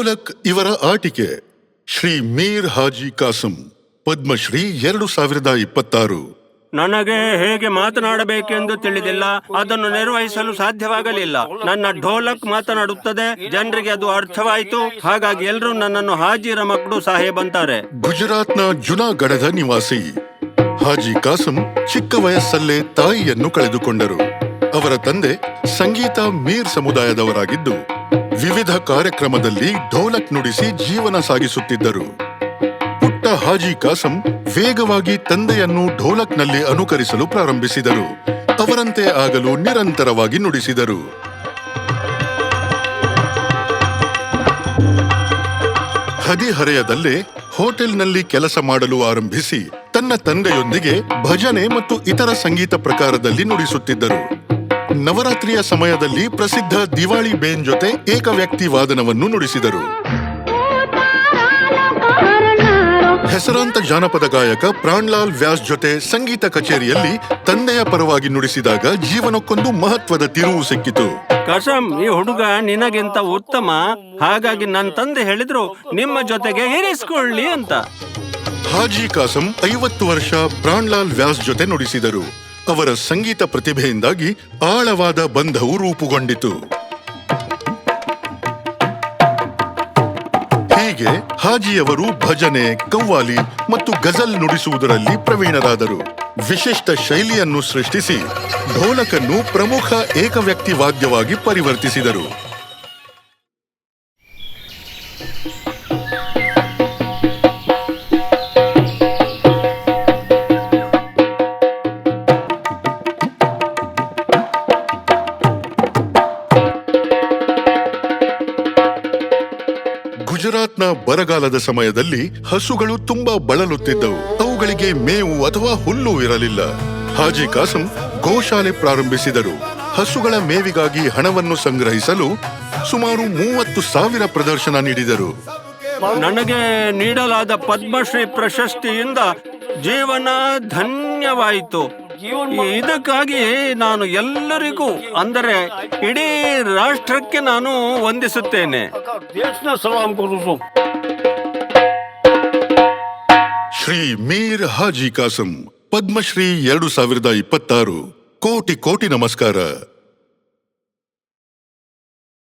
ಢೋಲಕ್ ಇವರ ಆಟಿಕೆ. ಶ್ರೀ ಮೀರ್ ಹಾಜಿ ಕಾಸಂ, ಪದ್ಮಶ್ರೀ 2026. ನನಗೆ ಹೇಗೆ ಮಾತನಾಡಬೇಕೆಂದು ತಿಳಿದಿಲ್ಲ, ಅದನ್ನು ನಿರ್ವಹಿಸಲು ಸಾಧ್ಯವಾಗಲಿಲ್ಲ. ನನ್ನ ಢೋಲಕ್ ಮಾತನಾಡುತ್ತದೆ, ಜನರಿಗೆ ಅದು ಅರ್ಥವಾಯಿತು, ಹಾಗಾಗಿ ಎಲ್ಲರೂ ನನ್ನನ್ನು ಹಾಜಿ ರಮಕ್ಡು ಸಾಹೇಬ್ ಅಂತಾರೆ. ಗುಜರಾತ್ನ ಜುನಾಗಢದ ನಿವಾಸಿ ಹಾಜಿ ಕಾಸಂ ಚಿಕ್ಕ ವಯಸ್ಸಲ್ಲೇ ತಾಯಿಯನ್ನು ಕಳೆದುಕೊಂಡರು. ಅವರ ತಂದೆ ಸಂಗೀತ ಮೀರ್ ಸಮುದಾಯದವರಾಗಿದ್ದು ವಿವಿಧ ಕಾರ್ಯಕ್ರಮದಲ್ಲಿ ಢೋಲಕ್ ನುಡಿಸಿ ಜೀವನ ಸಾಗಿಸುತ್ತಿದ್ದರು. ಪುಟ್ಟ ಹಾಜಿ ಕಾಸಂ ವೇಗವಾಗಿ ತಂದೆಯನ್ನು ಢೋಲಕ್ನಲ್ಲಿ ಅನುಕರಿಸಲು ಪ್ರಾರಂಭಿಸಿದರು. ಅವರಂತೆ ಆಗಲು ನಿರಂತರವಾಗಿ ನುಡಿಸಿದರು. ಹದಿಹರೆಯದಲ್ಲೇ ಹೋಟೆಲ್ನಲ್ಲಿ ಕೆಲಸ ಮಾಡಲು ಆರಂಭಿಸಿ ತನ್ನ ತಂದೆಯೊಂದಿಗೆ ಭಜನೆ ಮತ್ತು ಇತರ ಸಂಗೀತ ಪ್ರಕಾರದಲ್ಲಿ ನುಡಿಸುತ್ತಿದ್ದರು. ನವರಾತ್ರಿಯ ಸಮಯದಲ್ಲಿ ಪ್ರಸಿದ್ಧ ದಿವಾಳಿ ಬೇನ್ ಜೊತೆ ಏಕವ್ಯಕ್ತಿ ವಾದನವನ್ನು ನುಡಿಸಿದರು. ಹೆಸರಾಂತ ಜಾನಪದ ಗಾಯಕ ಪ್ರಾಣ್ಲಾಲ್ ವ್ಯಾಸ್ ಜೊತೆ ಸಂಗೀತ ಕಚೇರಿಯಲ್ಲಿ ತಂದೆಯ ಪರವಾಗಿ ನುಡಿಸಿದಾಗ ಜೀವನಕ್ಕೊಂದು ಮಹತ್ವದ ತಿರುವು ಸಿಕ್ಕಿತು. ಕಾಸಂ, ಈ ಹುಡುಗ ನಿನಗಿಂತ ಉತ್ತಮ, ಹಾಗಾಗಿ ನನ್ನ ತಂದೆ ಹೇಳಿದ್ರು ನಿಮ್ಮ ಜೊತೆಗೆ ಇರಿಸಿಕೊಳ್ಳಿ ಅಂತ. ಹಾಜಿ ಕಾಸಂ 50 ವರ್ಷ ಪ್ರಾಣ್ಲಾಲ್ ವ್ಯಾಸ್ ಜೊತೆ ನುಡಿಸಿದರು. ಅವರ ಸಂಗೀತ ಪ್ರತಿಭೆಯಿಂದಾಗಿ ಆಳವಾದ ಬಂಧವು ರೂಪುಗೊಂಡಿತು. ಹೀಗೆ ಹಾಜಿಯವರು ಭಜನೆ, ಕವ್ವಾಲಿ ಮತ್ತು ಗಜಲ್ ನುಡಿಸುವುದರಲ್ಲಿ ಪ್ರವೀಣರಾದರು. ವಿಶಿಷ್ಟ ಶೈಲಿಯನ್ನು ಸೃಷ್ಟಿಸಿ ಢೋಲಕನ್ನು ಪ್ರಮುಖ ಏಕವ್ಯಕ್ತಿ ವಾದ್ಯವಾಗಿ ಪರಿವರ್ತಿಸಿದರು. ಗುಜರಾತ್ನ ಬರಗಾಲದ ಸಮಯದಲ್ಲಿ ಹಸುಗಳು ತುಂಬಾ ಬಳಲುತ್ತಿದ್ದವು. ಅವುಗಳಿಗೆ ಮೇವು ಅಥವಾ ಹುಲ್ಲು ಇರಲಿಲ್ಲ. ಹಾಜಿ ಕಾಸಂ ಗೋಶಾಲೆ ಪ್ರಾರಂಭಿಸಿದರು. ಹಸುಗಳ ಮೇವಿಗಾಗಿ ಹಣವನ್ನು ಸಂಗ್ರಹಿಸಲು ಸುಮಾರು 30,000 ಪ್ರದರ್ಶನ ನೀಡಿದರು. ನನಗೆ ನೀಡಲಾದ ಪದ್ಮಶ್ರೀ ಪ್ರಶಸ್ತಿಯಿಂದ ಜೀವನ ಧನ್ಯವಾಯಿತು. ಇದಕ್ಕಾಗಿ ನಾನು ಎಲ್ಲರಿಗೂ, ಅಂದರೆ ಇಡೀ ರಾಷ್ಟ್ರಕ್ಕೆ ನಾನು ವಂದಿಸುತ್ತೇನೆ. ಶ್ರೀ ಮೀರ್ ಹಾಜಿ ಕಾಸಂ, ಪದ್ಮಶ್ರೀ 2026. ಕೋಟಿ ಕೋಟಿ ನಮಸ್ಕಾರ.